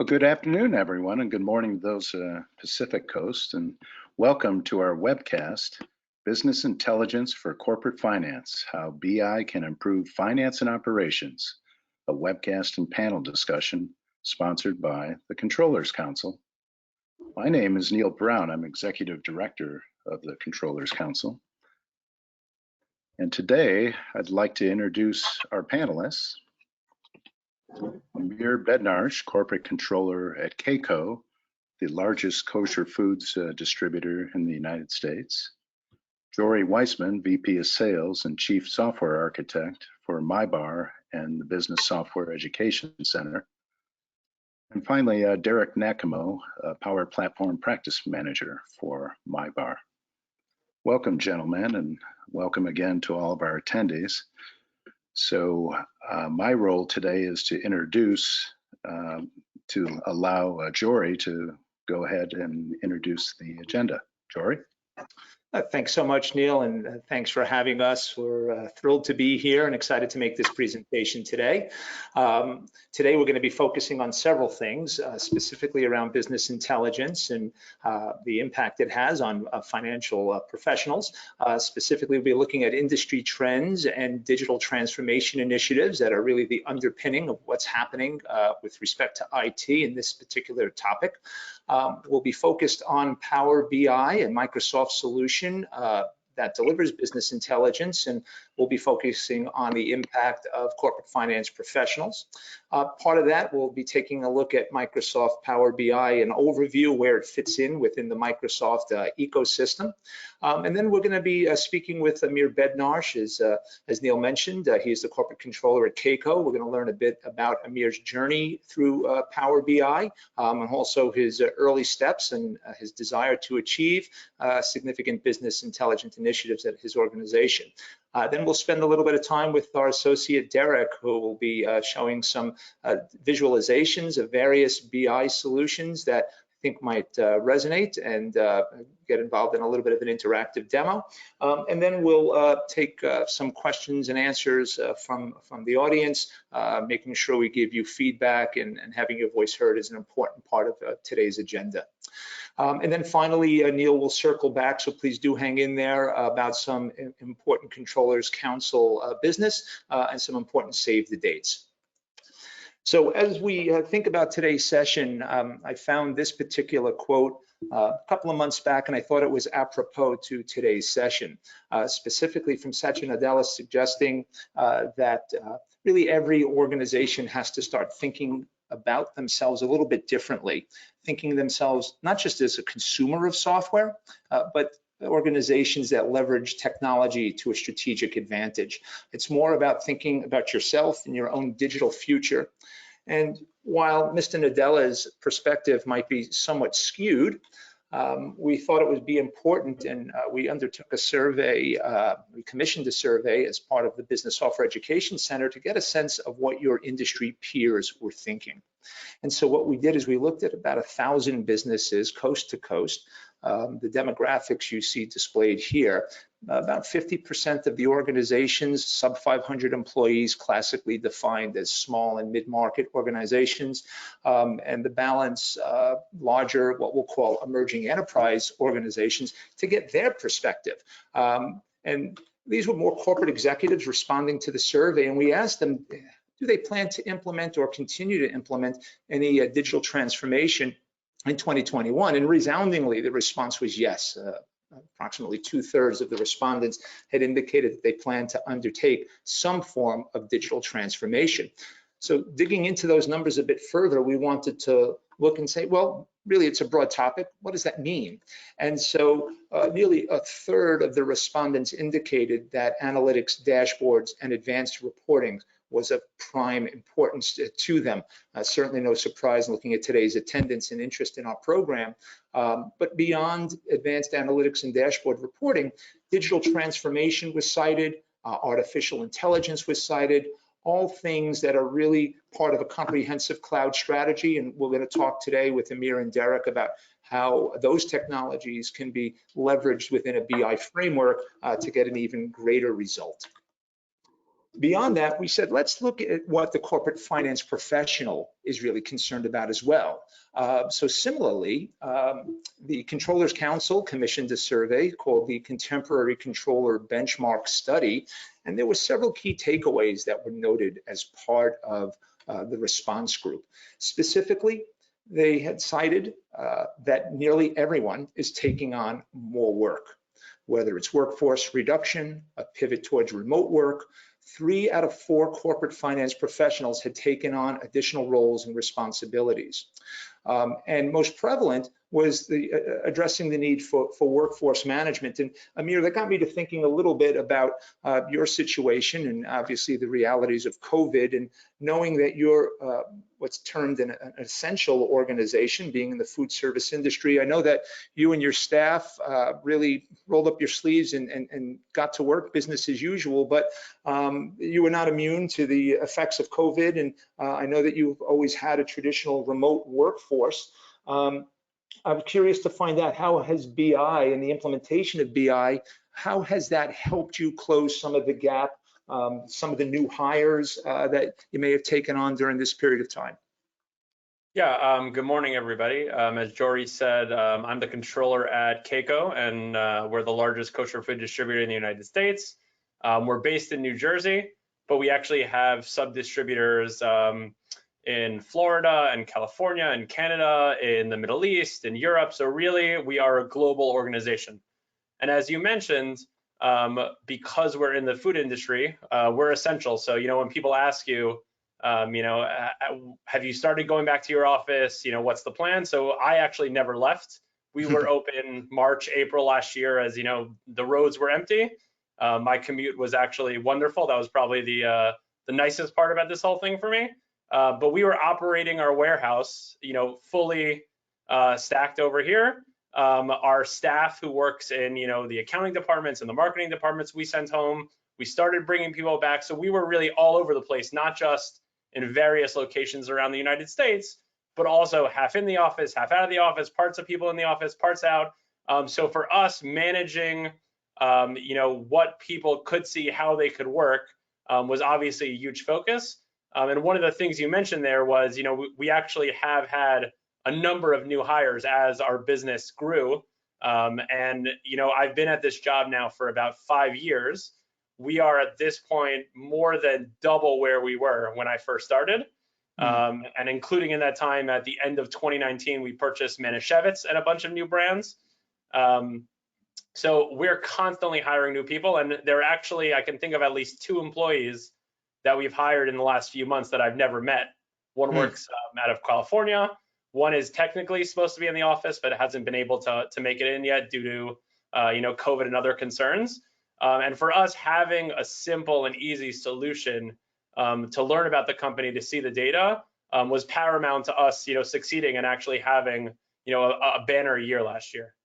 Well, good afternoon, everyone, and good morning to those Pacific Coast, and welcome to our webcast, Business Intelligence for Corporate Finance, How BI Can Improve Finance and Operations, a webcast and panel discussion sponsored by the Controllers Council. My name is Neil Brown. I'm Executive Director of the Controllers Council. And today, I'd like to introduce our panelists. Amir Bednarsh, Corporate Controller at Keiko, the largest kosher foods distributor in the United States. Jory Weissman, VP of Sales and Chief Software Architect for MyBar and the Business Software Education Center. And finally, Derek Nakamo, Power Platform Practice Manager for MyBar. Welcome, gentlemen, and welcome again to all of our attendees. So my role today is to introduce, to allow Jory to go ahead and introduce the agenda. Jory? Thanks so much, Neil, and thanks for having us. We're thrilled to be here and excited to make this presentation today. Today, we're going to be focusing on several things, specifically around business intelligence and the impact it has on financial professionals. Specifically, we'll be looking at industry trends and digital transformation initiatives that are really the underpinning of what's happening with respect to IT in this particular topic. We'll be focused on Power BI and Microsoft solution that delivers business intelligence, and we'll be focusing on the impact of corporate finance professionals. Part of that, we'll be taking a look at Microsoft Power BI, an overview where it fits in within the Microsoft ecosystem. And then we're going to be speaking with Amir Bednarsh, as Neil mentioned. He's the corporate controller at Keiko. We're going to learn a bit about Amir's journey through Power BI and also his early steps and his desire to achieve significant business intelligence initiatives at his organization. Then we'll spend a little bit of time with our associate Derek, who will be showing some visualizations of various BI solutions that I think might resonate and get involved in a little bit of an interactive demo. And then we'll take some questions and answers from the audience, making sure we give you feedback, and having your voice heard is an important part of today's agenda. And then finally, Neil will circle back, so please do hang in there about some important Controllers Council business and some important save the dates. So as we think about today's session, I found this particular quote a couple of months back, and I thought it was apropos to today's session, specifically from Satya Nadella, suggesting that really every organization has to start thinking about themselves a little bit differently, thinking themselves not just as a consumer of software, but organizations that leverage technology to a strategic advantage. It's more about thinking about yourself and your own digital future. And while Mr. Nadella's perspective might be somewhat skewed, we thought it would be important, and we undertook a survey, we commissioned a survey as part of the Business Software Education Center to get a sense of what your industry peers were thinking. And so what we did is we looked at about 1,000 businesses coast to coast. The demographics you see displayed here, about 50% of the organizations, sub 500 employees, classically defined as small and mid-market organizations, and the balance larger, what we'll call emerging enterprise organizations, to get their perspective. And these were more corporate executives responding to the survey, and we asked them, do they plan to implement or continue to implement any digital transformation in 2021? And resoundingly, the response was yes. Approximately 2/3 of the respondents had indicated that they plan to undertake some form of digital transformation. So digging into those numbers a bit further, we wanted to look and say, well, really, it's a broad topic. What does that mean? And so nearly 1/3 of the respondents indicated that analytics, dashboards, and advanced reporting was of prime importance to them. Certainly no surprise looking at today's attendance and interest in our program. But beyond advanced analytics and dashboard reporting, digital transformation was cited, artificial intelligence was cited, all things that are really part of a comprehensive cloud strategy. And we're going to talk today with Amir and Derek about how those technologies can be leveraged within a BI framework to get an even greater result. Beyond that, we said, let's look at what the corporate finance professional is really concerned about as well. So similarly, the Controllers Council commissioned a survey called the Contemporary Controller Benchmark Study, and there were several key takeaways that were noted as part of the response group. Specifically, they had cited that nearly everyone is taking on more work, whether it's workforce reduction, a pivot towards remote work. 3 out of 4 corporate finance professionals had taken on additional roles and responsibilities. And most prevalent was addressing the need for workforce management. And Amir, that got me to thinking a little bit about your situation and obviously the realities of COVID, and knowing that you're what's termed an essential organization, being in the food service industry. I know that you and your staff really rolled up your sleeves and got to work business as usual, but you were not immune to the effects of COVID. And I know that you've always had a traditional remote workforce. I'm curious to find out, how has BI and the implementation of BI, how has that helped you close some of the gap, some of the new hires that you may have taken on during this period of time? Yeah, good morning, everybody. As Jory said, I'm the controller at Keiko, and we're the largest kosher food distributor in the United States. We're based in New Jersey, but we actually have sub-distributors in Florida and California and Canada, in the Middle East, in Europe. So really, we are a global organization. And as you mentioned, because we're in the food industry, we're essential. So, when people ask you, have you started going back to your office? What's the plan? So I actually never left. We were open March, April last year, as the roads were empty. My commute was actually wonderful. That was probably the nicest part about this whole thing for me. But we were operating our warehouse, fully stacked over here. Our staff who works in, the accounting departments and the marketing departments, we sent home. We started bringing people back. So we were really all over the place, not just in various locations around the United States, but also half in the office, half out of the office, parts of people in the office, parts out. So for us, managing, what people could see, how they could work, was obviously a huge focus. And one of the things you mentioned there was, we actually have had a number of new hires as our business grew. And, I've been at this job now for about 5 years. We are at this point more than double where we were when I first started. And including in that time, at the end of 2019, we purchased Manischewitz and a bunch of new brands. So we're constantly hiring new people. And there are actually, I can think of at least 2 employees that we've hired in the last few months that I've never met. One works out of California. One is technically supposed to be in the office, but hasn't been able to make it in yet due to COVID and other concerns. And for us, having a simple and easy solution to learn about the company, to see the data, was paramount to us, succeeding and actually having, a banner year last year.